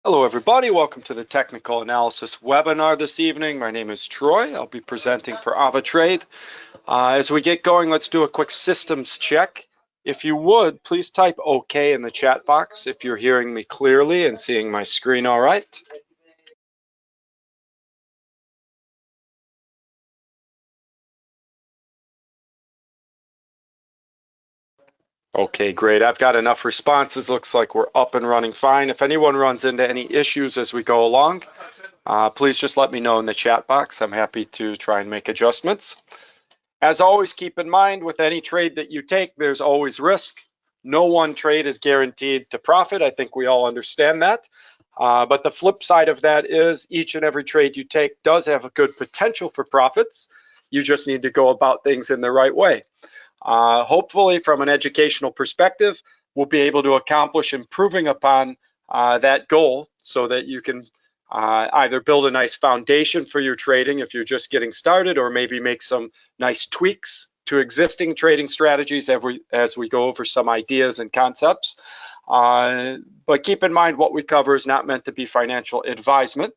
Hello everybody, welcome to the technical analysis webinar this evening. My name is Troy. I'll be presenting for AvaTrade. As we get going, let's do a quick systems check. If you would, please type OK in the chat box if you're hearing me clearly and seeing my screen all right. Okay, great. I've got enough responses. Looks like we're up and running fine. If anyone runs into any issues as we go along, please just let me know in the chat box. I'm happy to try and make adjustments. As always, keep in mind with any trade that you take, there's always risk. No one trade is guaranteed to profit. I think we all understand that. But the flip side of that is each and every trade you take does have a good potential for profits. You just need to go about things in the right way. Hopefully, from an educational perspective, we'll be able to accomplish improving upon that goal so that you can either build a nice foundation for your trading if you're just getting started, or maybe make some nice tweaks to existing trading strategies as we go over some ideas and concepts. But keep in mind, what we cover is not meant to be financial advisement.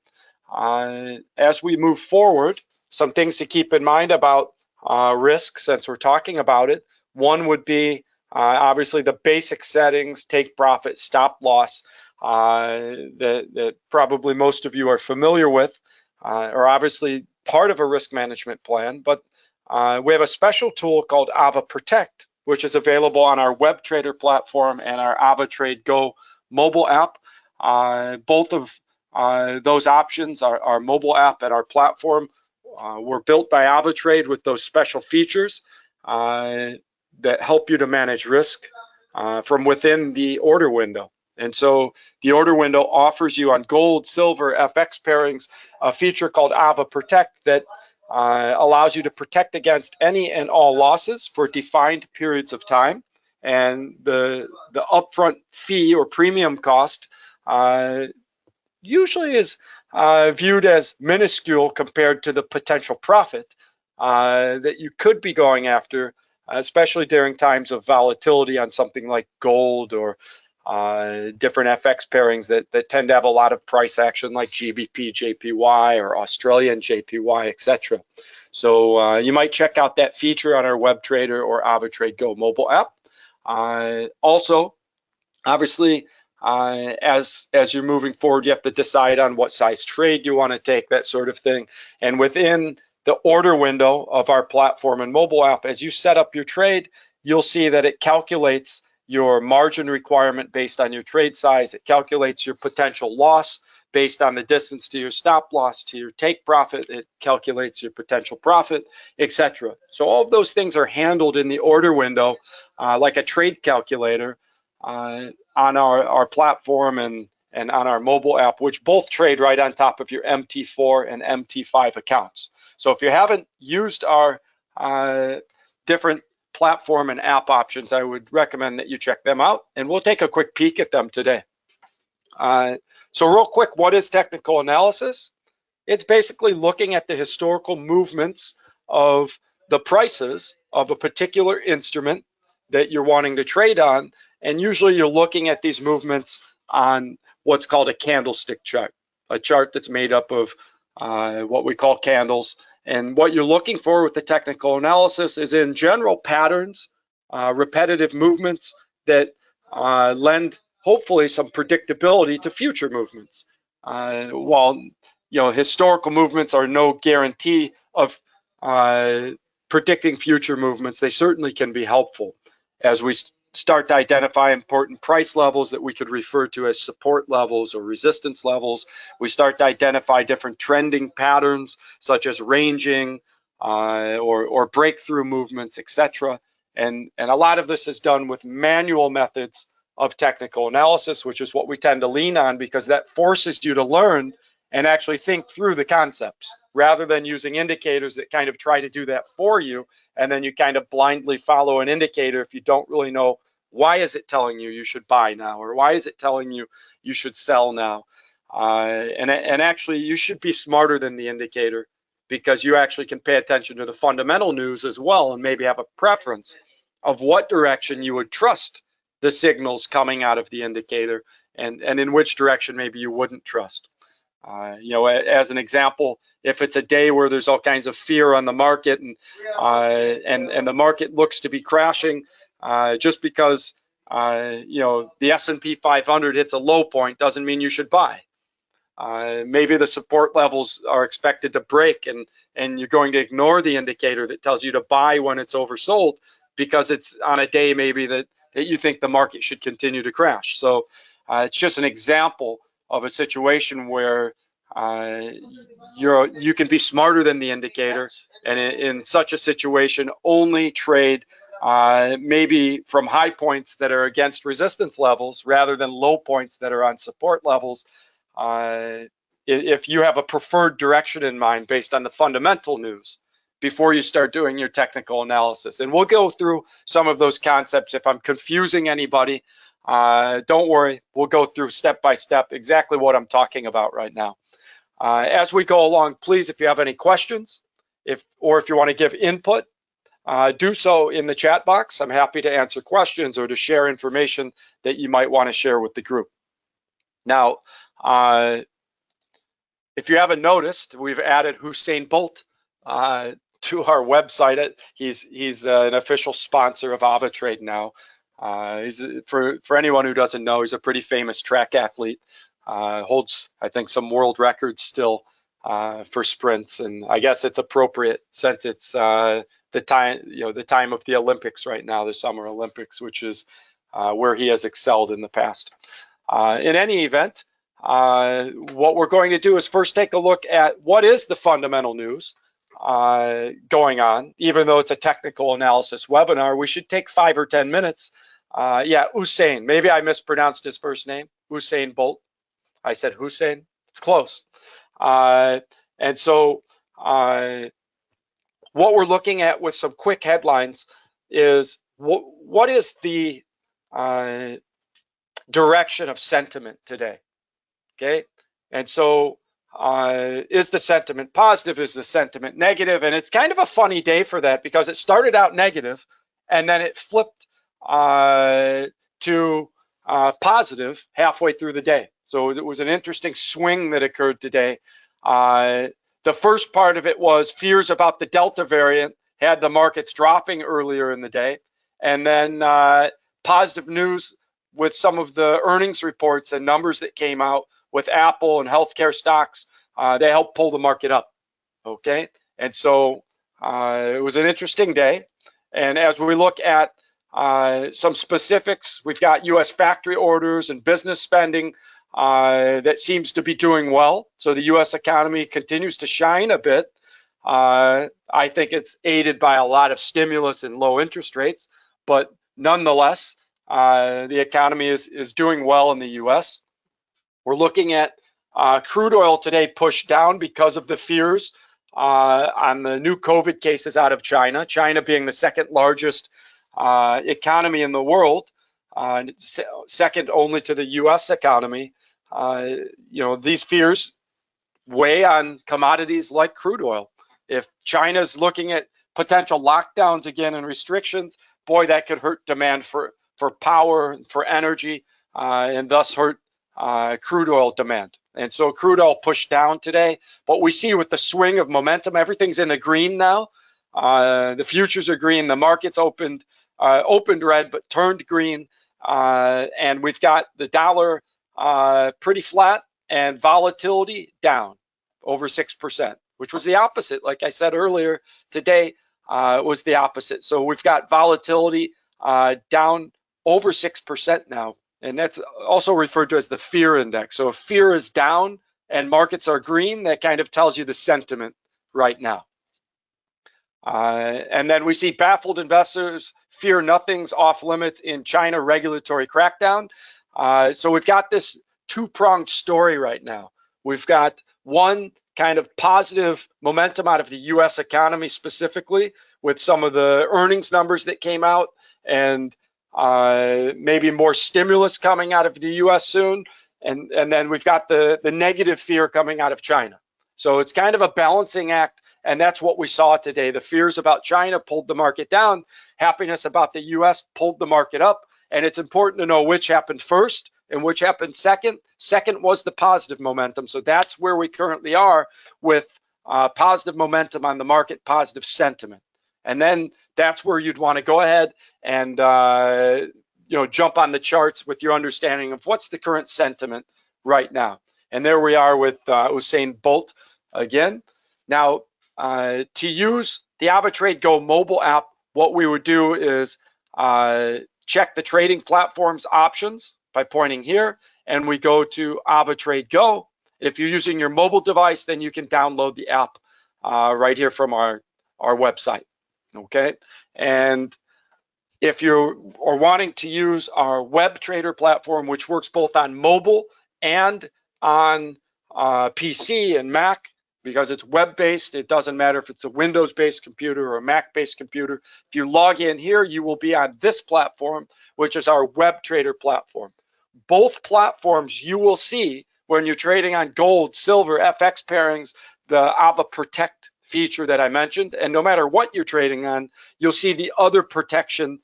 As we move forward, some things to keep in mind about risk, since we're talking about it. One would be obviously the basic settings: take profit, stop loss, that probably most of you are familiar with, are obviously part of a risk management plan. But we have a special tool called AvaProtect, which is available on our web trader platform and our AvaTrade Go mobile app. Both of those options, our mobile app and our platform, were built by AvaTrade with those special features that help you to manage risk from within the order window. And so the order window offers you on gold, silver, FX pairings a feature called AvaProtect that allows you to protect against any and all losses for defined periods of time. And the upfront fee or premium cost usually is viewed as minuscule compared to the potential profit that you could be going after, especially during times of volatility on something like gold or different FX pairings that tend to have a lot of price action, like GBP, JPY, or Australian JPY, etc. So you might check out that feature on our web trader or AvaTrade Go mobile app. Also, obviously, as you're moving forward, you have to decide on what size trade you want to take, that sort of thing. And within the order window of our platform and mobile app, as you set up your trade, you'll see that it calculates your margin requirement based on your trade size. It calculates your potential loss based on the distance to your stop loss, to your take profit. It calculates your potential profit, etc. So all of those things are handled in the order window like a trade calculator on our platform and on our mobile app, which both trade right on top of your MT4 and MT5 accounts. So if you haven't used our different platform and app options, I would recommend that you check them out, and we'll take a quick peek at them today. So real quick, what is technical analysis? It's basically looking at the historical movements of the prices of a particular instrument that you're wanting to trade on, and usually you're looking at these movements on what's called a candlestick chart, a chart that's made up of what we call candles. And what you're looking for with the technical analysis is, in general, patterns, repetitive movements that lend hopefully some predictability to future movements. While historical movements are no guarantee of predicting future movements, they certainly can be helpful as we start to identify important price levels that we could refer to as support levels or resistance levels. We start to identify different trending patterns such as ranging or breakthrough movements, etc. And a lot of this is done with manual methods of technical analysis, which is what we tend to lean on, because that forces you to learn and actually think through the concepts rather than using indicators that kind of try to do that for you, and then you kind of blindly follow an indicator if you don't really know why is it telling you you should buy now, or why is it telling you you should sell now. And actually you should be smarter than the indicator, because you actually can pay attention to the fundamental news as well and maybe have a preference of what direction you would trust the signals coming out of the indicator, and in which direction maybe you wouldn't trust. You know, as an example, if it's a day where there's all kinds of fear on the market and the market looks to be crashing, just because you know, the S&P 500 hits a low point doesn't mean you should buy. Maybe the support levels are expected to break, and you're going to ignore the indicator that tells you to buy when it's oversold because it's on a day maybe that you think the market should continue to crash. So it's just an example of a situation where you can be smarter than the indicator, and in such a situation only trade maybe from high points that are against resistance levels rather than low points that are on support levels. If you have a preferred direction in mind based on the fundamental news before you start doing your technical analysis. And we'll go through some of those concepts. If I'm confusing anybody, don't worry, we'll go through step by step exactly what I'm talking about right now. As we go along, please, if you have any questions, or if you want to give input, do so in the chat box. I'm happy to answer questions or to share information that you might want to share with the group. Now, if you haven't noticed, we've added Usain Bolt to our website. He's an official sponsor of AvaTrade now. For anyone who doesn't know, he's a pretty famous track athlete. Holds, I think, some world records still for sprints, and I guess it's appropriate since it's the time of the Olympics right now, the Summer Olympics, which is where he has excelled in the past. In any event, what we're going to do is first take a look at what is the fundamental news going on. Even though it's a technical analysis webinar, we should take 5 or 10 minutes. Yeah, Usain, maybe I mispronounced his first name, Usain Bolt. I said Hussein, it's close. And so what we're looking at with some quick headlines is what is the direction of sentiment today, okay? And so is the sentiment positive? Is the sentiment negative? And it's kind of a funny day for that because it started out negative and then it flipped to positive halfway through the day. So it was an interesting swing that occurred today. The first part of it was fears about the Delta variant had the markets dropping earlier in the day. And then positive news with some of the earnings reports and numbers that came out with Apple and healthcare stocks, they helped pull the market up, okay? And so it was an interesting day. And as we look at some specifics, we've got U.S. factory orders and business spending that seems to be doing well. So the U.S. economy continues to shine a bit. I think it's aided by a lot of stimulus and low interest rates, but nonetheless, the economy is doing well in the U.S. We're looking at crude oil today pushed down because of the fears on the new COVID cases out of China, China being the second largest economy in the world, second only to the U.S. economy. You know, these fears weigh on commodities like crude oil. If China's looking at potential lockdowns again and restrictions, boy, that could hurt demand for power, for energy, and thus hurt crude oil demand. And so crude oil pushed down today, but we see with the swing of momentum, everything's in the green now. The futures are green, the market's opened red but turned green, and we've got the dollar pretty flat and volatility down over 6%, which was the opposite. Like I said earlier, today was the opposite. So we've got volatility down over 6% now, and that's also referred to as the fear index. So if fear is down and markets are green, that kind of tells you the sentiment right now. And then we see baffled investors fear nothing's off limits in China regulatory crackdown. So we've got this two-pronged story right now. We've got one kind of positive momentum out of the U.S. economy specifically with some of the earnings numbers that came out and maybe more stimulus coming out of the U.S. soon. And then we've got the negative fear coming out of China. So it's kind of a balancing act. And that's what we saw today. The fears about China pulled the market down. Happiness about the U.S. pulled the market up. And it's important to know which happened first And which happened second? Second was the positive momentum. So that's where we currently are with positive momentum on the market, positive sentiment. And then that's where you'd want to go ahead and jump on the charts with your understanding of what's the current sentiment right now. And there we are with Usain Bolt again. Now, to use the AvaTrade Go mobile app, what we would do is check the trading platforms options by pointing here, and we go to AvaTrade Go. If you're using your mobile device, then you can download the app right here from our website. Okay, and if you are wanting to use our web trader platform, which works both on mobile and on PC and Mac, because it's web-based, it doesn't matter if it's a Windows-based computer or a Mac-based computer. If you log in here, you will be on this platform, which is our web trader platform. Both platforms you will see when you're trading on gold, silver, FX pairings, the Ava Protect feature that I mentioned, and no matter what you're trading on, you'll see the other protection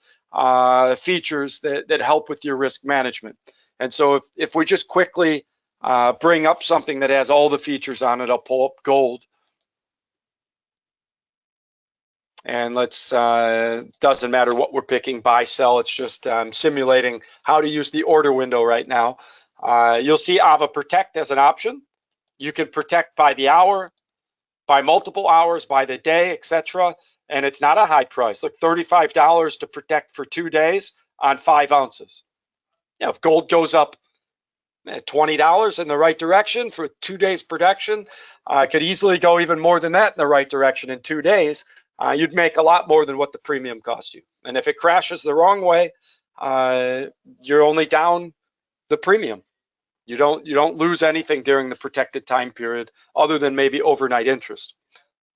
features that help with your risk management. And so if we just quickly bring up something that has all the features on it, I'll pull up gold. And let's, doesn't matter what we're picking, buy, sell, it's just simulating how to use the order window right now. You'll see Ava Protect as an option. You can protect by the hour, by multiple hours, by the day, etc. And it's not a high price. Look, $35 to protect for 2 days on 5 ounces. Yeah, if gold goes up $20 in the right direction for 2 days protection, could easily go even more than that in the right direction in 2 days. You'd make a lot more than what the premium cost you. And if it crashes the wrong way, you're only down the premium. You don't lose anything during the protected time period other than maybe overnight interest.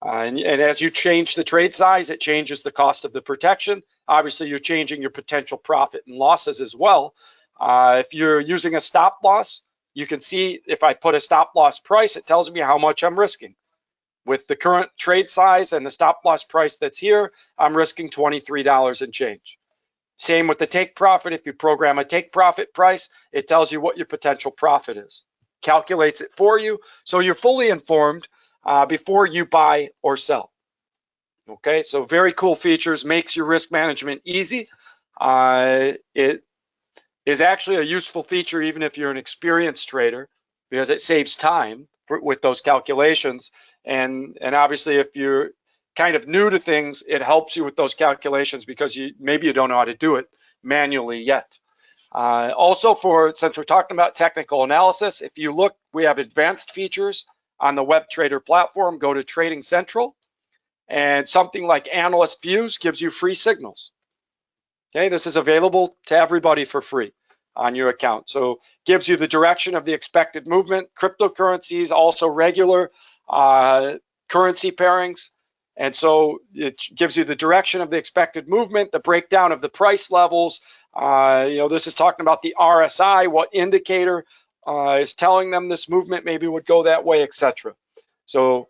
And as you change the trade size, it changes the cost of the protection. Obviously, you're changing your potential profit and losses as well. If you're using a stop loss, you can see if I put a stop loss price, it tells me how much I'm risking. With the current trade size and the stop loss price that's here, I'm risking $23 and change. Same with the take profit. If you program a take profit price, it tells you what your potential profit is. Calculates it for you, so you're fully informed before you buy or sell. Okay, so very cool features, makes your risk management easy. It is actually a useful feature even if you're an experienced trader, because it saves time with those calculations. And obviously if you're kind of new to things, it helps you with those calculations because maybe you don't know how to do it manually yet. Also, since we're talking about technical analysis, if you look, we have advanced features on the web trader platform. Go to Trading Central, and something like Analyst Views gives you free signals. Okay, this is available to everybody for free on your account. So gives you the direction of the expected movement, cryptocurrencies, also regular currency pairings. And so it gives you the direction of the expected movement, the breakdown of the price levels. This is talking about the RSI, what indicator is telling them this movement maybe would go that way, etc. So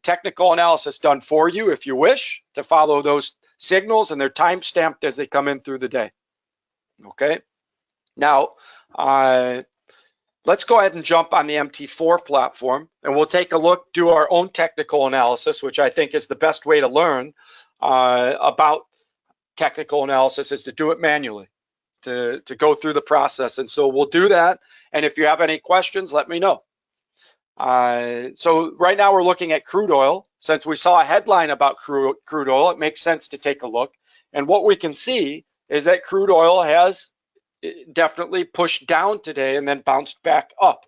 technical analysis done for you if you wish to follow those signals, and they're time stamped as they come in through the day. Okay. Now, let's go ahead and jump on the MT4 platform, and we'll take a look, do our own technical analysis, which I think is the best way to learn about technical analysis, is to do it manually, to go through the process. And so we'll do that. And if you have any questions, let me know. So right now we're looking at crude oil. Since we saw a headline about crude oil, it makes sense to take a look. And what we can see is that crude oil has definitely pushed down today and then bounced back up.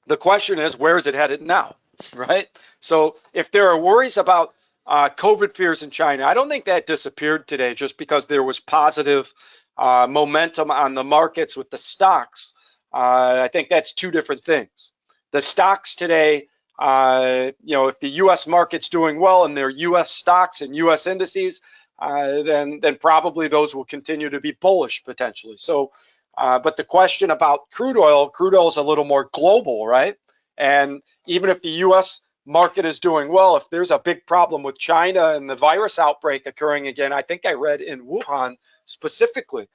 The question is, where is it headed now, right? So if there are worries about COVID fears in China, I don't think that disappeared today just because there was positive momentum on the markets with the stocks. I think that's two different things. The stocks today, if the U.S. market's doing well and they're U.S. stocks and U.S. indices, then probably those will continue to be bullish potentially. So, but the question about crude oil is a little more global, right? And even if the U.S. market is doing well, if there's a big problem with China and the virus outbreak occurring again, I think I read in Wuhan specifically,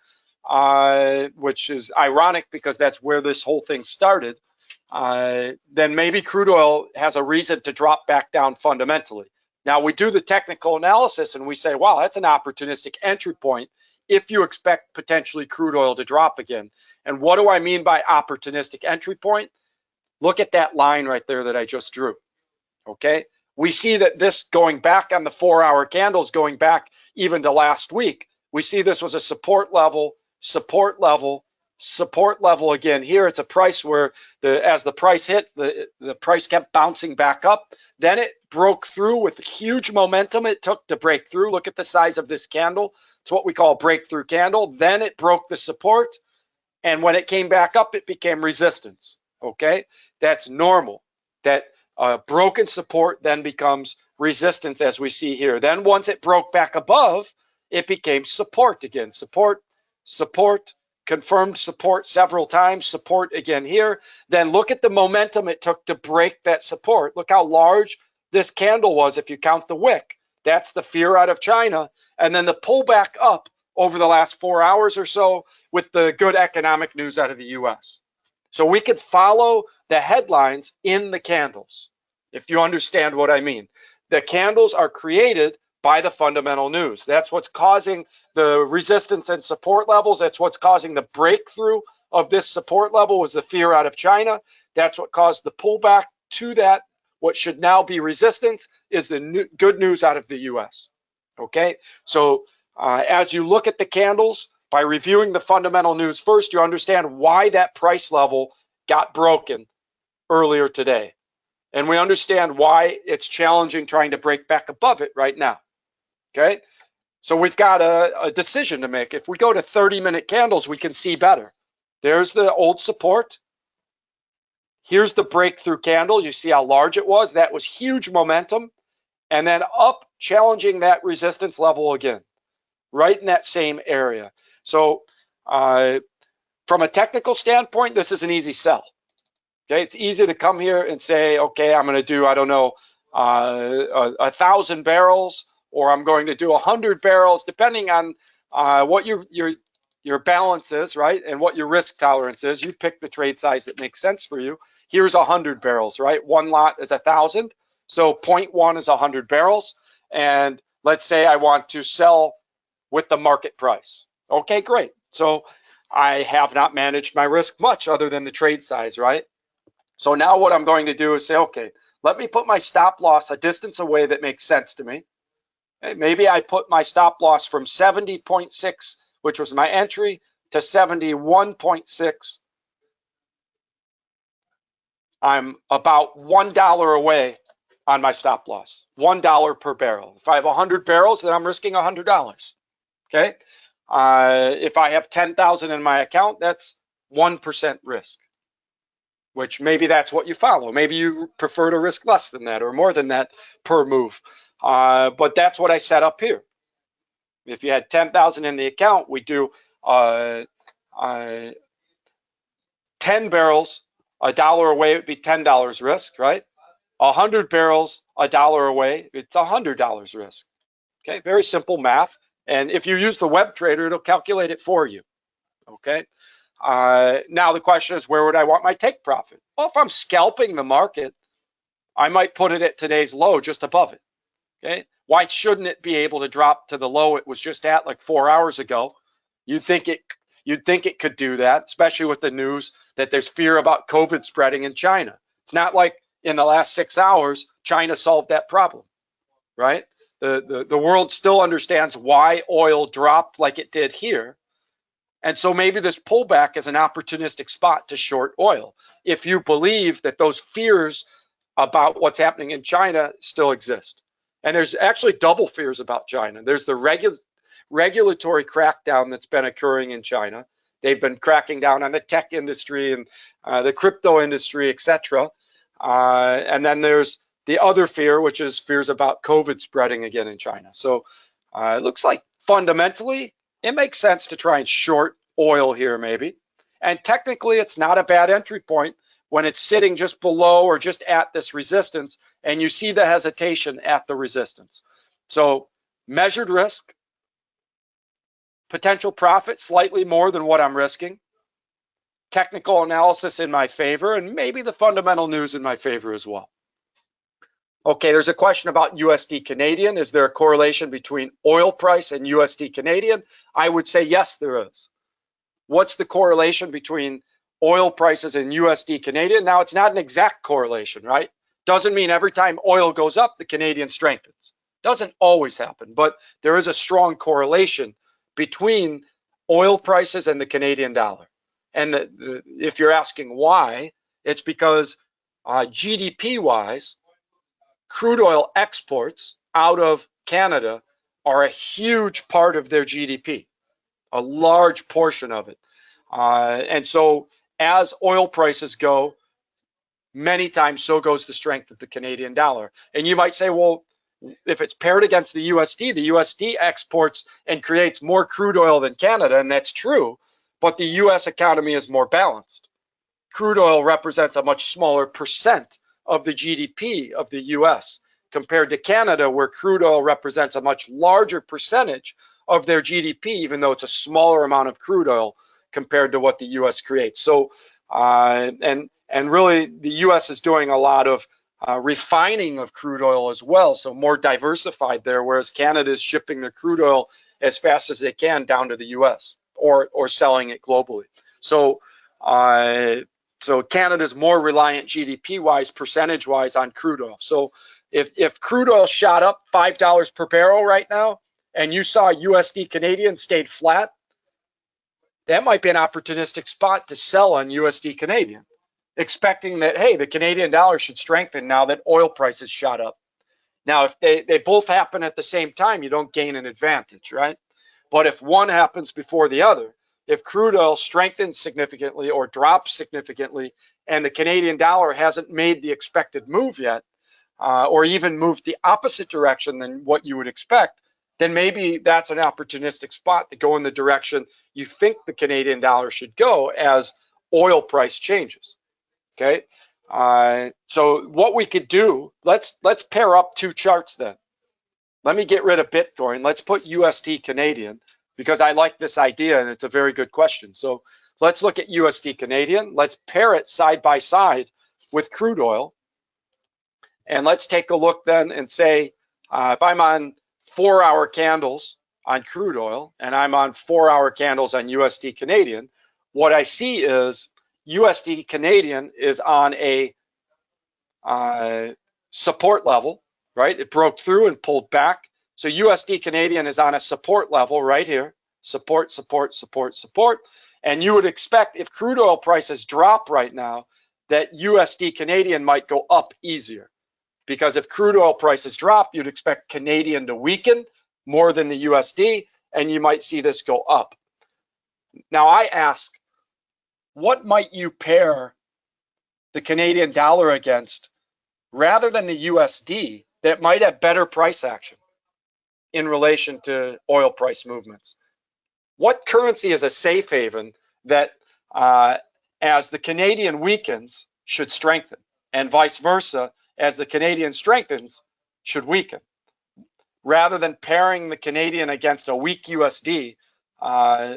which is ironic because that's where this whole thing started, then maybe crude oil has a reason to drop back down fundamentally. Now we do the technical analysis and we say, wow, that's an opportunistic entry point if you expect potentially crude oil to drop again. And what do I mean by opportunistic entry point? Look at that line right there that I just drew, okay? We see that this going back on the 4-hour candles, going back even to last week, we see this was a support level, support level, support level again. Here it's a price where as the price hit, the price kept bouncing back up. Then it broke through with huge momentum it took to break through. Look at the size of this candle. It's what we call a breakthrough candle. Then it broke the support. And when it came back up, it became resistance, okay? That's normal. That broken support then becomes resistance as we see here. Then once it broke back above, it became support again. Support, support, confirmed support several times, support again here. Then look at the momentum it took to break that support. Look how large this candle was if you count the wick. That's the fear out of China. And then the pullback up over the last 4 hours or so with the good economic news out of the US. So we could follow the headlines in the candles, if you understand what I mean. The candles are created by the fundamental news. That's what's causing the resistance and support levels. That's what's causing the breakthrough of this support level was the fear out of China. That's what caused the pullback to that. What should now be resistance is the good news out of the US. Okay, so as you look at the candles, by reviewing the fundamental news first, you understand why that price level got broken earlier today. And we understand why it's challenging trying to break back above it right now. Okay, so we've got a decision to make. If we go to 30-minute candles, we can see better. There's the old support. Here's the breakthrough candle. You see how large it was? That was huge momentum. And then up, challenging that resistance level again, right in that same area. So from a technical standpoint, this is an easy sell. Okay, it's easy to come here and say, okay, I'm going to do, I don't know, 1,000 barrels, or I'm going to do 100 barrels, depending on what your balance is, right, and what your risk tolerance is. You pick the trade size that makes sense for you. Here's 100 barrels, right? One lot is 1,000, so 0.1 is 100 barrels, and let's say I want to sell with the market price. Okay, great. So I have not managed my risk much other than the trade size, right? So now what I'm going to do is say, okay, let me put my stop loss a distance away that makes sense to me. Okay, maybe I put my stop loss from 70.6, which was my entry, to 71.6. I'm about $1 away on my stop loss, $1 per barrel. If I have 100 barrels, then I'm risking $100. Okay. If I have 10,000 in my account, that's 1% risk, which maybe that's what you follow. Maybe you prefer to risk less than that or more than that per move. But that's what I set up here. If you had 10,000 in the account, we do 10 barrels, $1 away would be $10 risk, right? 100 barrels, $1 away, it's $100 risk. Okay, very simple math. And if you use the web trader, it'll calculate it for you. Okay. Now the question is, where would I want my take profit? Well, if I'm scalping the market, I might put it at today's low just above it. Okay. Why shouldn't it be able to drop to the low it was just at like 4 hours ago? You'd think it could do that, especially with the news that there's fear about COVID spreading in China. It's not like in the last 6 hours, China solved that problem, right? The world still understands why oil dropped like it did here. And so maybe this pullback is an opportunistic spot to short oil if you believe that those fears about what's happening in China still exist. And there's actually double fears about China. There's the regulatory crackdown that's been occurring in China. They've been cracking down on the tech industry and the crypto industry, etc. And then there's the other fear, which is fears about COVID spreading again in China. So it looks like fundamentally it makes sense to try and short oil here maybe. And technically it's not a bad entry point when it's sitting just below or just at this resistance and you see the hesitation at the resistance. So measured risk, Potential profit slightly more than what I'm risking. Technical analysis in my favor, and maybe the fundamental news in my favor as well. Okay, there's a question about USD Canadian. Is there a correlation between oil price and USD Canadian? I would say yes, there is. What's the correlation between oil prices and USD Canadian? Now, it's not an exact correlation, right? Doesn't mean every time oil goes up, the Canadian strengthens. Doesn't always happen, but there is a strong correlation between oil prices and the Canadian dollar. And if you're asking why, it's because GDP-wise, crude oil exports out of Canada are a huge part of their GDP, a large portion of it. And so as oil prices go, many times so goes the strength of the Canadian dollar. And you might say, well, if it's paired against the USD exports and creates more crude oil than Canada, and that's true, but the US economy is more balanced. Crude oil represents a much smaller percent of the GDP of the US compared to Canada, where crude oil represents a much larger percentage of their GDP, even though it's a smaller amount of crude oil compared to what the US creates. So, and really the US is doing a lot of refining of crude oil as well, so more diversified there, whereas Canada is shipping their crude oil as fast as they can down to the US or selling it globally. So, so Canada's more reliant GDP-wise, percentage-wise on crude oil. So if crude oil shot up $5 per barrel right now, and you saw USD Canadian stayed flat, that might be an opportunistic spot to sell on USD Canadian, expecting that, hey, the Canadian dollar should strengthen now that oil prices shot up. Now, if they both happen at the same time, you don't gain an advantage, right? But if one happens before the other, if crude oil strengthens significantly or drops significantly, and the Canadian dollar hasn't made the expected move yet, or even moved the opposite direction than what you would expect, then maybe that's an opportunistic spot to go in the direction you think the Canadian dollar should go as oil price changes. Okay, so what we could do, let's pair up two charts then. Let me get rid of Bitcoin. Let's put USD Canadian, because I like this idea and it's a very good question. So let's look at USD Canadian. Let's pair it side by side with crude oil. And let's take a look then and say, if I'm on 4-hour candles on crude oil and I'm on 4-hour candles on USD Canadian, what I see is USD Canadian is on a support level, right? It broke through and pulled back. So USD Canadian is on a support level right here. Support, support, support, support. And you would expect if crude oil prices drop right now, that USD Canadian might go up easier. Because if crude oil prices drop, you'd expect Canadian to weaken more than the USD, and you might see this go up. Now I ask, what might you pair the Canadian dollar against rather than the USD that might have better price action in relation to oil price movements? What currency is a safe haven that as the Canadian weakens should strengthen, and vice versa, as the Canadian strengthens should weaken? Rather than pairing the Canadian against a weak USD,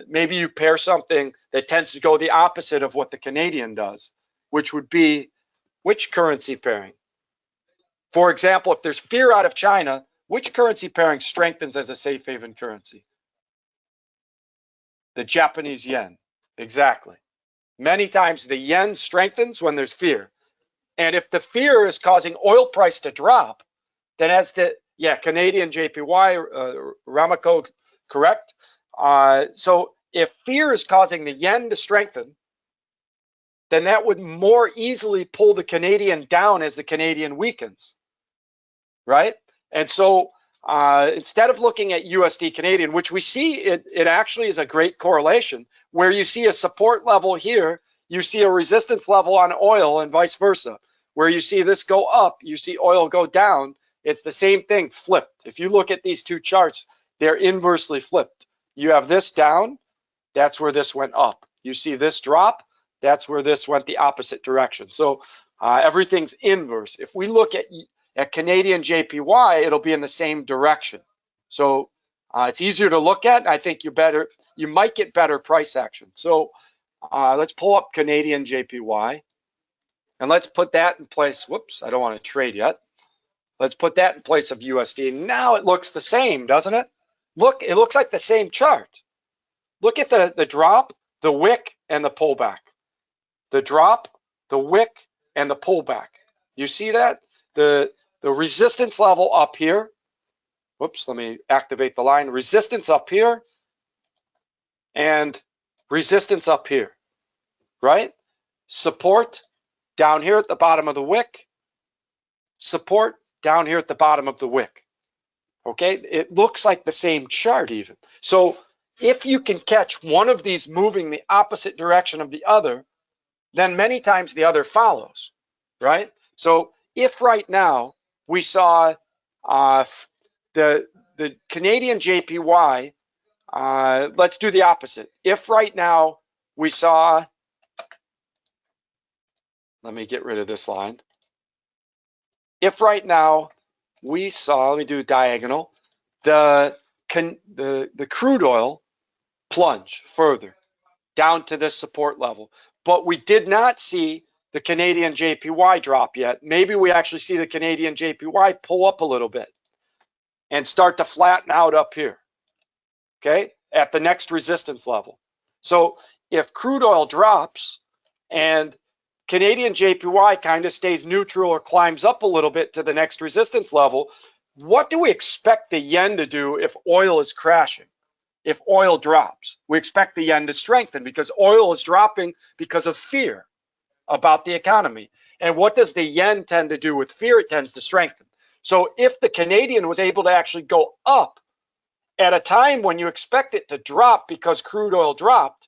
maybe you pair something that tends to go the opposite of what the Canadian does, which would be which currency pairing? For example, if there's fear out of China, which currency pairing strengthens as a safe haven currency? The Japanese yen. Exactly. Many times the yen strengthens when there's fear. And if the fear is causing oil price to drop, then as the, Canadian JPY, Ramako, correct? So if fear is causing the yen to strengthen, then that would more easily pull the Canadian down as the Canadian weakens, right? And so instead of looking at USD Canadian, which we see, it actually is a great correlation, where you see a support level here, you see a resistance level on oil and vice versa. Where you see this go up, you see oil go down. It's the same thing flipped. If you look at these two charts, they're inversely flipped. You have this down, that's where this went up. You see this drop, that's where this went the opposite direction. So everything's inverse. If we look at Canadian JPY, it'll be in the same direction. So It's easier to look at. I think you might get better price action. So let's pull up Canadian JPY, and let's put that in place. Whoops, I don't want to trade yet. Let's put that in place of USD. Now it looks the same, doesn't it? Look, it looks like the same chart. Look at the drop, the wick, and the pullback. The drop, the wick, and the pullback. You see that? The resistance level up here. Whoops, let me activate the line. Resistance up here and resistance up here, right? Support down here at the bottom of the wick. Support down here at the bottom of the wick. Okay, it looks like the same chart even. So if you can catch one of these moving the opposite direction of the other, then many times the other follows, right? So if right now we saw the Canadian JPY, let's do the opposite. If right now we saw, let me get rid of this line. If right now we saw, let me do diagonal, the crude oil plunge further down to this support level, but we did not see the Canadian JPY drop yet. Maybe we actually see the Canadian JPY pull up a little bit and start to flatten out up here, okay, at the next resistance level. So if crude oil drops and Canadian JPY kind of stays neutral or climbs up a little bit to the next resistance level, what do we expect the yen to do if oil is crashing? If oil drops, we expect the yen to strengthen because oil is dropping because of fear about the economy. And what does the yen tend to do with fear? It tends to strengthen. So if the Canadian was able to actually go up at a time when you expect it to drop because crude oil dropped,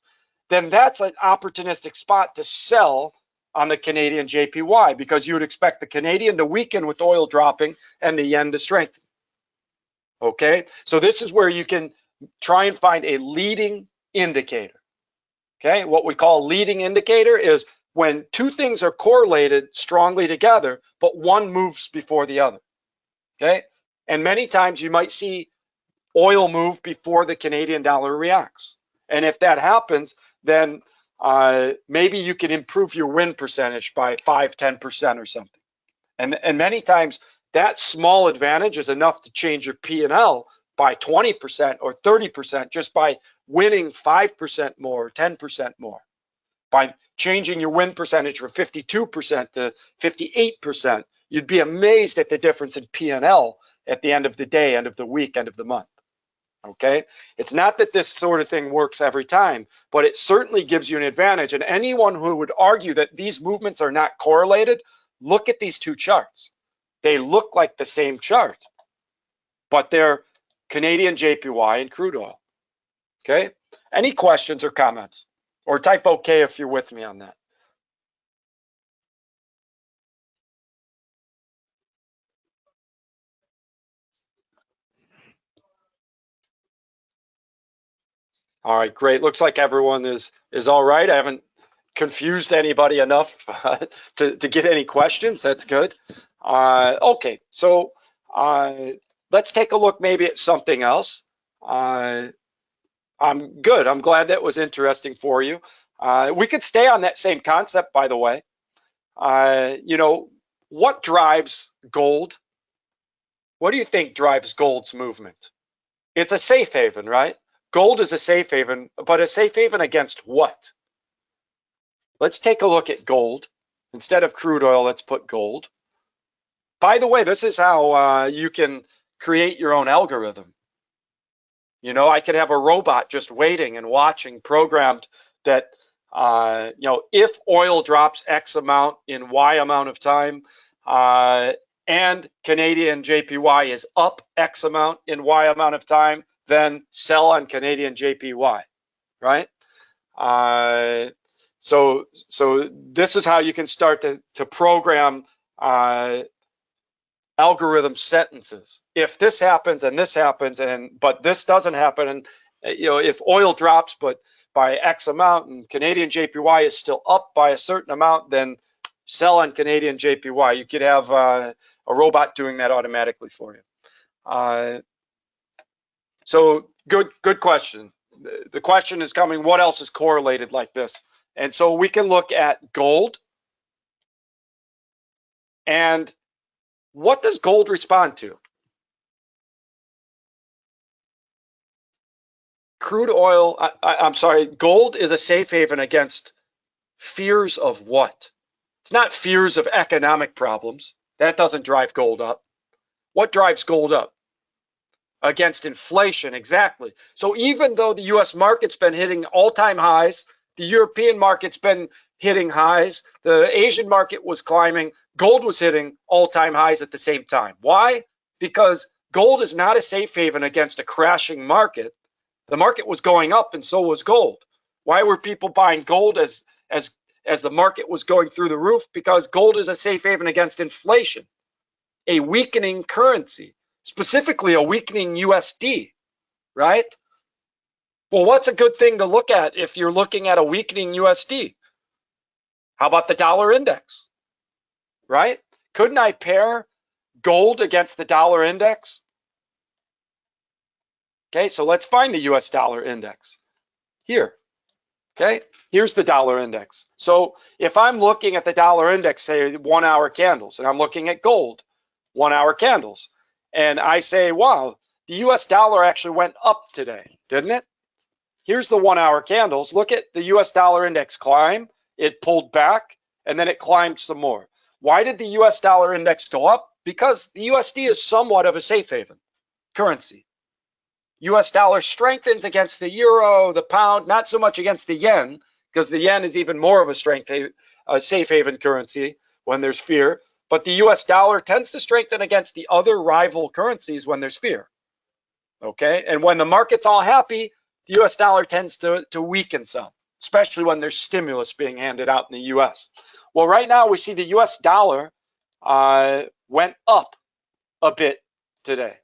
then that's an opportunistic spot to sell on the Canadian JPY because you would expect the Canadian to weaken with oil dropping and the yen to strengthen. Okay, so this is where you can try and find a leading indicator. Okay, what we call a leading indicator is when two things are correlated strongly together, but one moves before the other. Okay, and many times you might see oil move before the Canadian dollar reacts. And if that happens, then maybe you can improve your win percentage by 5–10% or something. And many times that small advantage is enough to change your P&L by 20% or 30% just by winning 5% more, 10% more. By changing your win percentage from 52% to 58%, you'd be amazed at the difference in P&L at the end of the day, end of the week, end of the month. Okay, it's not that this sort of thing works every time, but it certainly gives you an advantage. And anyone who would argue that these movements are not correlated, look at these two charts. They look like the same chart, but they're Canadian JPY and crude oil. Okay, any questions or comments? Or type OK if you're with me on that. All right, great. Looks like everyone is all right. I haven't confused anybody enough to get any questions. That's good. Okay, so let's take a look maybe at something else. I'm good. I'm glad that was interesting for you. We could stay on that same concept, by the way. You know, what drives gold? What do you think drives gold's movement? It's a safe haven, right? Gold is a safe haven, but a safe haven against what? Let's take a look at gold. Instead of crude oil, let's put gold. By the way, this is how you can create your own algorithm. You know, I could have a robot just waiting and watching, programmed that, you know, if oil drops X amount in Y amount of time, and Canadian JPY is up X amount in Y amount of time, then sell on Canadian JPY, right? So this is how you can start to program algorithm sentences. If this happens and this happens, but this doesn't happen, and you know, if oil drops but by X amount and Canadian JPY is still up by a certain amount, then sell on Canadian JPY. You could have a robot doing that automatically for you. So good question. The question is coming, what else is correlated like this? And so we can look at gold. And what does gold respond to? Crude oil, I'm sorry, gold is a safe haven against fears of what? It's not fears of economic problems. That doesn't drive gold up. What drives gold up? Against inflation, exactly. So even though the US market's been hitting all-time highs, the European market's been hitting highs, the Asian market was climbing, gold was hitting all-time highs at the same time. Why? Because gold is not a safe haven against a crashing market. The market was going up and so was gold. Why were people buying gold as the market was going through the roof? Because gold is a safe haven against inflation, a weakening currency, specifically a weakening USD, right? Well, what's a good thing to look at if you're looking at a weakening USD? How about the dollar index, right? Couldn't I pair gold against the dollar index? Okay, so let's find the US dollar index here. Okay, here's the dollar index. So if I'm looking at the dollar index, say 1 hour candles, and I'm looking at gold, 1 hour candles, and I say, wow, the US dollar actually went up today, didn't it? Here's the 1 hour candles. Look at the US dollar index climb. It pulled back and then it climbed some more. Why did the US dollar index go up? Because the USD is somewhat of a safe haven currency. US dollar strengthens against the euro, the pound, not so much against the yen, because the yen is even more of a safe haven currency when there's fear. But the US dollar tends to strengthen against the other rival currencies when there's fear. Okay, and when the market's all happy, the US dollar tends to weaken some, especially when there's stimulus being handed out in the US. Well, right now we see the US dollar went up a bit today.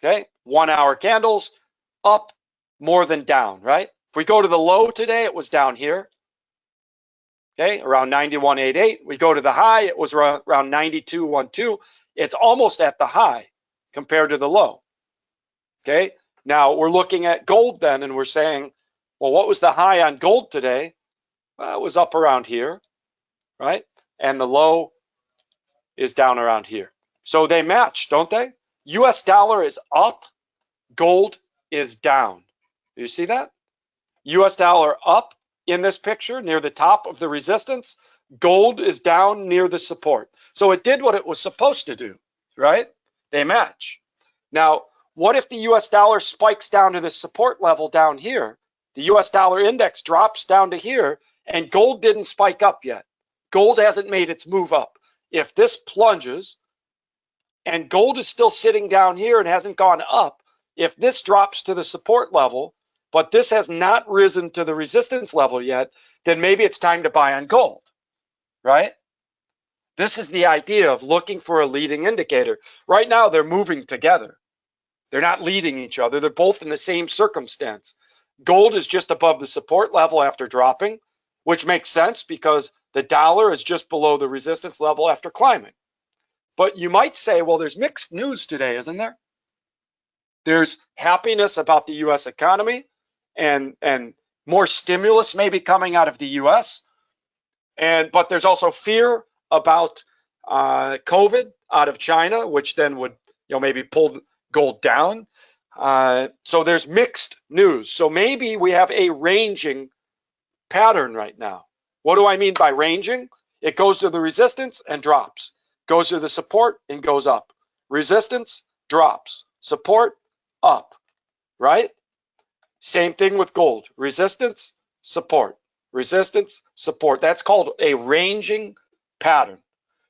Okay, 1 hour candles up more than down, right? If we go to the low today, it was down here. Okay, around 91.88. We go to the high, it was around 92.12. It's almost at the high compared to the low. Okay, now we're looking at gold then, and we're saying, well, what was the high on gold today? Well, it was up around here, right? And the low is down around here. So they match, don't they? US dollar is up, gold is down. Do you see that? US dollar up in this picture near the top of the resistance. Gold is down near the support. So it did what it was supposed to do, right? They match. Now, what if the US dollar spikes down to the support level down here? The US dollar index drops down to here and gold didn't spike up yet. Gold hasn't made its move up. If this plunges and gold is still sitting down here and hasn't gone up, if this drops to the support level, but this has not risen to the resistance level yet, then maybe it's time to buy on gold, right? This is the idea of looking for a leading indicator. Right now, they're moving together. They're not leading each other. They're both in the same circumstance. Gold is just above the support level after dropping, which makes sense because the dollar is just below the resistance level after climbing. But you might say, well, there's mixed news today, isn't there? There's happiness about the US economy and more stimulus maybe coming out of the US. But there's also fear about COVID out of China, which then would maybe pull gold down. So there's mixed news. So maybe we have a ranging pattern right now. What do I mean by ranging? It goes to the resistance and drops, goes to the support and goes up. Resistance, drops, support, up, right? Same thing with gold. Resistance, support, resistance, support. That's called a ranging pattern.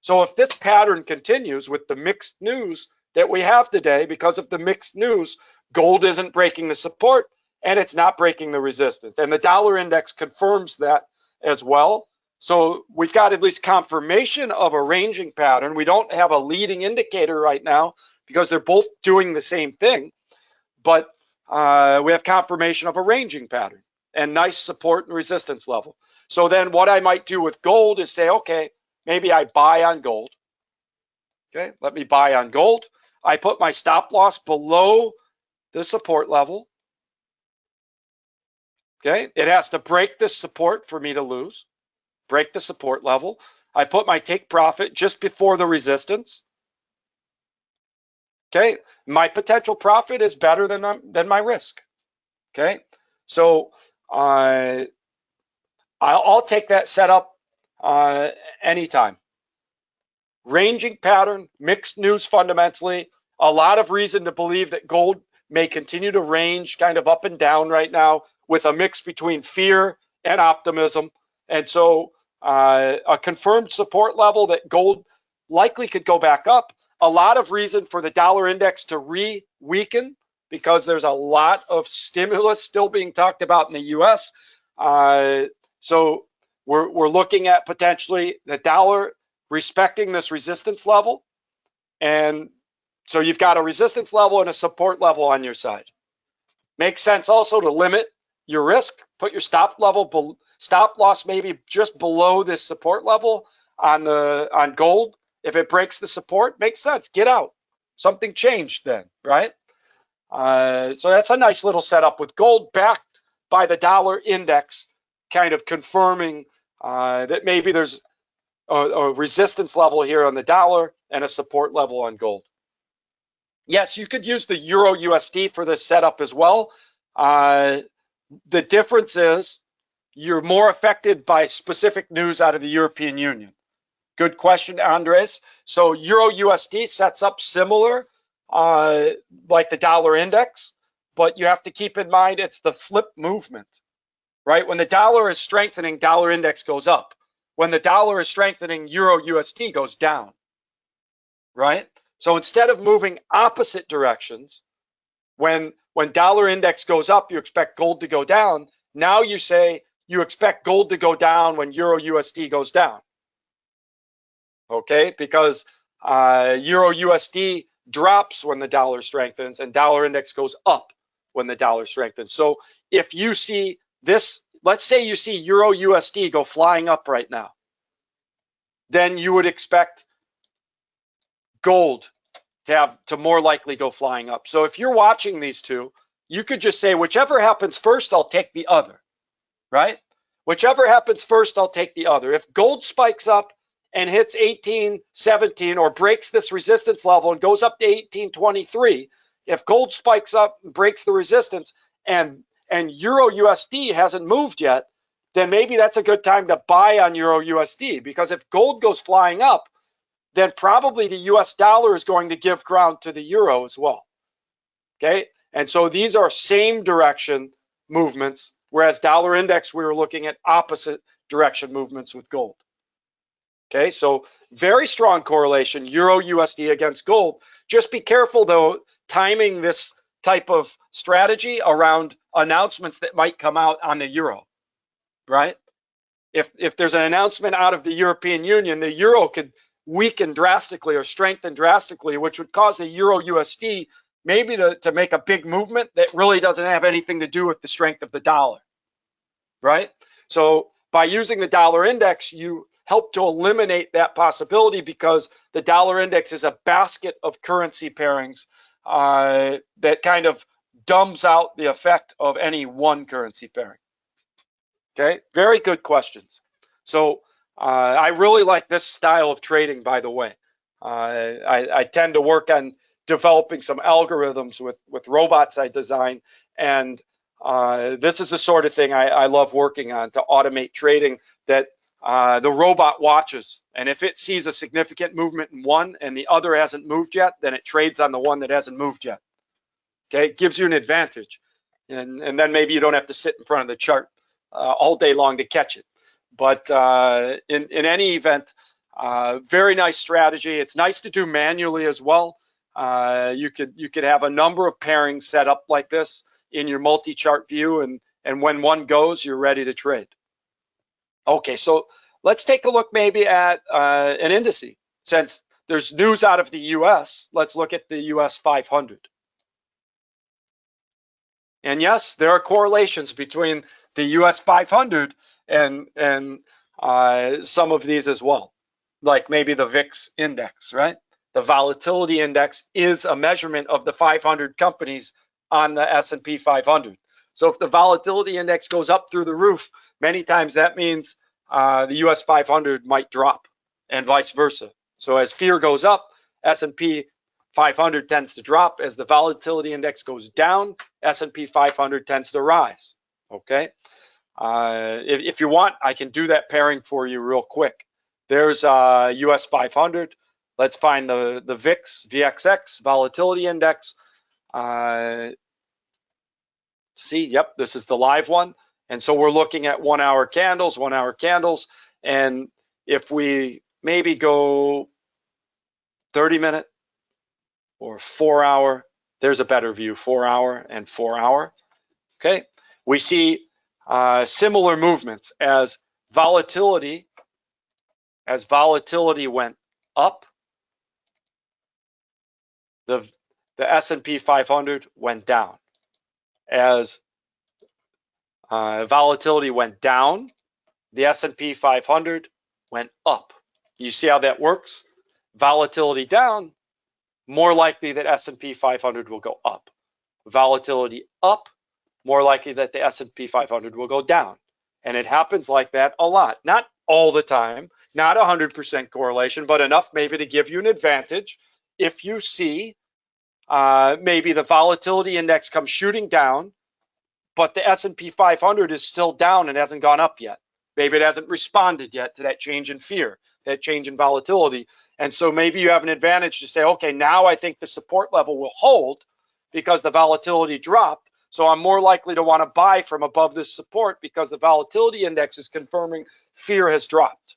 So if this pattern continues with the mixed news that we have today, because of the mixed news, gold isn't breaking the support and it's not breaking the resistance. And the dollar index confirms that as well. So we've got at least confirmation of a ranging pattern. We don't have a leading indicator right now because they're both doing the same thing, but we have confirmation of a ranging pattern and nice support and resistance level. So then what I might do with gold is say, okay, maybe I buy on gold. Okay, let me buy on gold. I put my stop loss below the support level. Okay, it has to break this support for me to lose. Break the support level. I put my take profit just before the resistance. Okay, my potential profit is better than my risk. Okay, so I'll take that setup anytime. Ranging pattern, mixed news fundamentally, a lot of reason to believe that gold may continue to range kind of up and down right now with a mix between fear and optimism. And so a confirmed support level that gold likely could go back up. A lot of reason for the dollar index to re-weaken because there's a lot of stimulus still being talked about in the US. So we're looking at potentially the dollar respecting this resistance level. And so you've got a resistance level and a support level on your side. Makes sense also to limit your risk, put your stop loss maybe just below this support level on gold. If it breaks the support, makes sense. Get out. Something changed then, right? So that's a nice little setup with gold backed by the dollar index, kind of confirming that maybe there's a resistance level here on the dollar and a support level on gold. Yes, you could use the Euro USD for this setup as well. The difference is you're more affected by specific news out of the European Union. Good question, Andres. So Euro USD sets up similar like the dollar index, but you have to keep in mind it's the flip movement, right? When the dollar is strengthening, dollar index goes up. When the dollar is strengthening, Euro USD goes down, right? So instead of moving opposite directions, when dollar index goes up, you expect gold to go down. Now you say you expect gold to go down when Euro USD goes down. Okay, because Euro USD drops when the dollar strengthens and dollar index goes up when the dollar strengthens. So if you see this, let's say you see Euro USD go flying up right now, then you would expect gold to more likely go flying up. So if you're watching these two, you could just say, whichever happens first, I'll take the other, right? Whichever happens first, I'll take the other. If gold spikes up and hits 1817 or breaks this resistance level and goes up to 1823, if gold spikes up and breaks the resistance and Euro USD hasn't moved yet, then maybe that's a good time to buy on Euro USD, because if gold goes flying up, then probably the US dollar is going to give ground to the euro as well. Okay, and so these are same direction movements, whereas dollar index, we were looking at opposite direction movements with gold. Okay, so very strong correlation, Euro USD against gold. Just be careful though, timing this type of strategy around announcements that might come out on the euro, right? If there's an announcement out of the European Union, the euro could weaken drastically or strengthen drastically, which would cause the Euro USD maybe to make a big movement that really doesn't have anything to do with the strength of the dollar, right? So by using the dollar index, you help to eliminate that possibility, because the dollar index is a basket of currency pairings that kind of dumbs out the effect of any one currency pairing. Okay, very good questions. So I really like this style of trading, by the way. I tend to work on developing some algorithms with robots I design, and this is the sort of thing I love working on, to automate trading that the robot watches, and if it sees a significant movement in one and the other hasn't moved yet, then it trades on the one that hasn't moved yet. Okay, it gives you an advantage, and then maybe you don't have to sit in front of the chart all day long to catch it. But in any event, very nice strategy. It's nice to do manually as well. You could have a number of pairings set up like this in your multi-chart view, and when one goes, you're ready to trade. Okay, so let's take a look maybe at an indice. Since there's news out of the US, let's look at the US 500. And yes, there are correlations between the US 500 and some of these as well, like maybe the VIX index, right? The volatility index is a measurement of the 500 companies on the S&P 500. So if the volatility index goes up through the roof, many times that means the US 500 might drop and vice versa. So as fear goes up, S&P 500 tends to drop. As the volatility index goes down, S&P 500 tends to rise. Okay. If you want, I can do that pairing for you real quick. There's US 500. Let's find the VIX, VXX, volatility index. See, yep, this is the live one. And so we're looking at 1 hour candles, 1 hour candles. And if we maybe go 30-minute or 4 hour, there's a better view, 4 hour and 4 hour. Okay, we see similar movements as volatility went up, the S&P 500 went down. As volatility went down, the S&P 500 went up. You see how that works? Volatility down, more likely that S&P 500 will go up. Volatility up, more likely that the S&P 500 will go down. And it happens like that a lot. Not all the time, not 100% correlation, but enough maybe to give you an advantage. If you see maybe the volatility index comes shooting down, but the S&P 500 is still down and hasn't gone up yet. Maybe it hasn't responded yet to that change in fear, that change in volatility. And so maybe you have an advantage to say, okay, now I think the support level will hold because the volatility dropped. So I'm more likely to want to buy from above this support because the volatility index is confirming fear has dropped.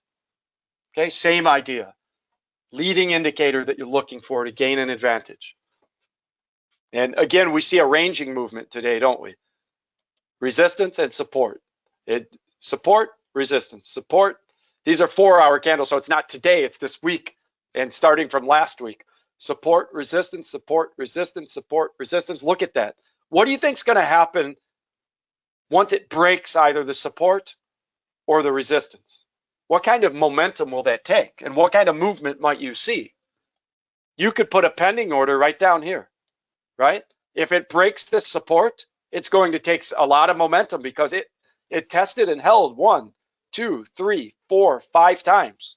Okay, same idea. Leading indicator that you're looking for to gain an advantage. And again, we see a ranging movement today, don't we? Resistance and support. Support, resistance, support. These are 4 hour candles, so it's not today, it's this week and starting from last week. Support, resistance, support, resistance, support, resistance. Look at that. What do you think is going to happen once it breaks either the support or the resistance? What kind of momentum will that take? And what kind of movement might you see? You could put a pending order right down here, right? If it breaks this support, it's going to take a lot of momentum because it tested and held 1, 2, 3, 4, 5 times.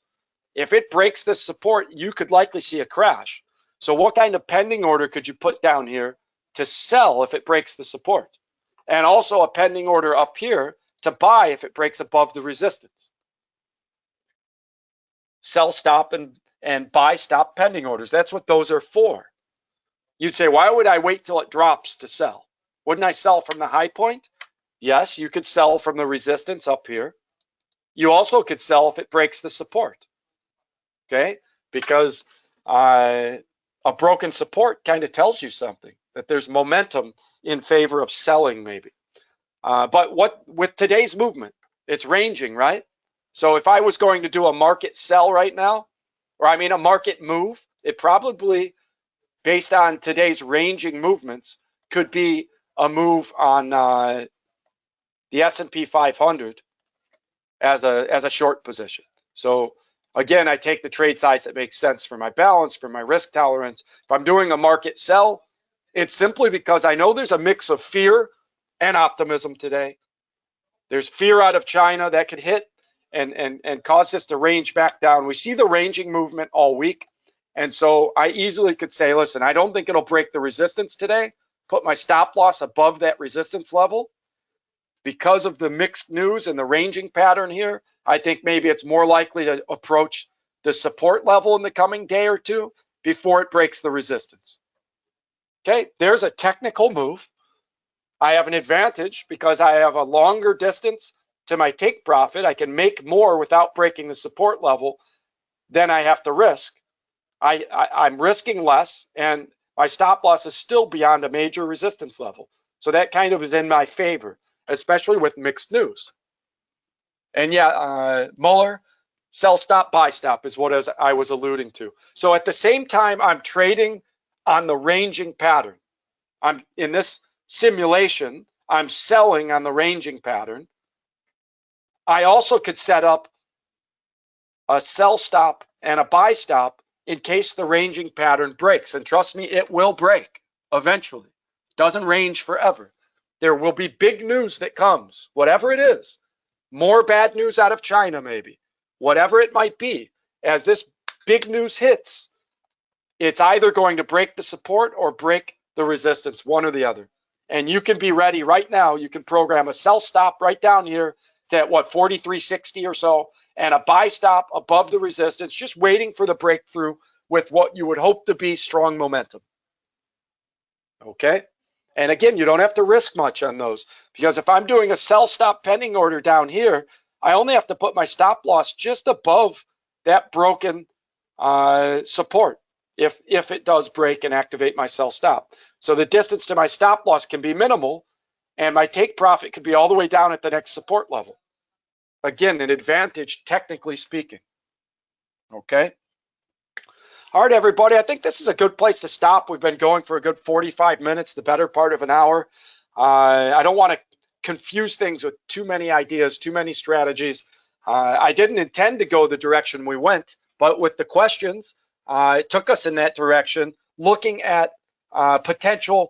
If it breaks this support, you could likely see a crash. So what kind of pending order could you put down here to sell if it breaks the support? And also a pending order up here to buy if it breaks above the resistance. Sell stop and buy stop pending orders. That's what those are for. You'd say, why would I wait till it drops to sell? Wouldn't I sell from the high point? Yes, you could sell from the resistance up here. You also could sell if it breaks the support. Okay, because a broken support kind of tells you something, that there's momentum in favor of selling maybe. But what with today's movement, it's ranging, right? So if I was going to do a market sell right now, or I mean a market move, it probably, based on today's ranging movements, could be a move on the S&P 500 as a short position. So again, I take the trade size that makes sense for my balance, for my risk tolerance. If I'm doing a market sell, it's simply because I know there's a mix of fear and optimism today. There's fear out of China that could hit and cause this to range back down. We see the ranging movement all week. And so I easily could say, listen, I don't think it'll break the resistance today. Put my stop loss above that resistance level. Because of the mixed news and the ranging pattern here, I think maybe it's more likely to approach the support level in the coming day or two before it breaks the resistance. Okay, there's a technical move. I have an advantage because I have a longer distance to my take profit. I can make more without breaking the support level than I have to risk. I'm risking less, and my stop loss is still beyond a major resistance level. So that kind of is in my favor, especially with mixed news. And yeah, Muller, sell stop, buy stop is what I was alluding to. So at the same time, I'm trading on the ranging pattern. I'm in this simulation, I'm selling on the ranging pattern. I also could set up a sell stop and a buy stop in case the ranging pattern breaks. And trust me, it will break eventually. Doesn't range forever. There will be big news that comes, whatever it is. More bad news out of China, maybe. Whatever it might be. As this big news hits, it's either going to break the support or break the resistance, one or the other. And you can be ready right now. You can program a sell stop right down here at what, 43.60 or so, and a buy stop above the resistance, just waiting for the breakthrough with what you would hope to be strong momentum. Okay? And again, you don't have to risk much on those, because if I'm doing a sell stop pending order down here, I only have to put my stop loss just above that broken support if it does break and activate my sell stop. So the distance to my stop loss can be minimal, and my take profit could be all the way down at the next support level. Again, an advantage, technically speaking. Okay? All right, everybody, I think this is a good place to stop. We've been going for a good 45 minutes, the better part of an hour. I don't want to confuse things with too many ideas, too many strategies. I didn't intend to go the direction we went, but with the questions, it took us in that direction, looking at potential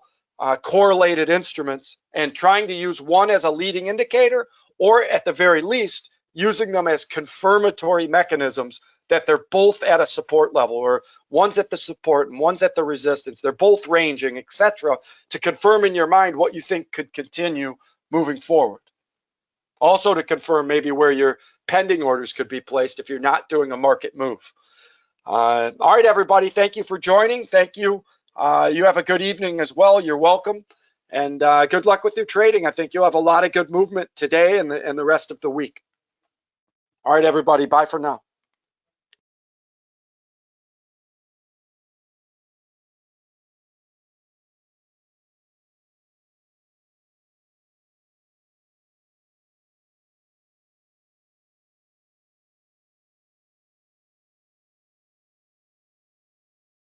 correlated instruments and trying to use one as a leading indicator, or at the very least, using them as confirmatory mechanisms that they're both at a support level, or one's at the support and one's at the resistance. They're both ranging, etc., to confirm in your mind what you think could continue moving forward. Also to confirm maybe where your pending orders could be placed if you're not doing a market move. All right, everybody, thank you for joining. Thank you. You have a good evening as well. You're welcome. And good luck with your trading. I think you'll have a lot of good movement today and the rest of the week. All right, everybody, bye for now.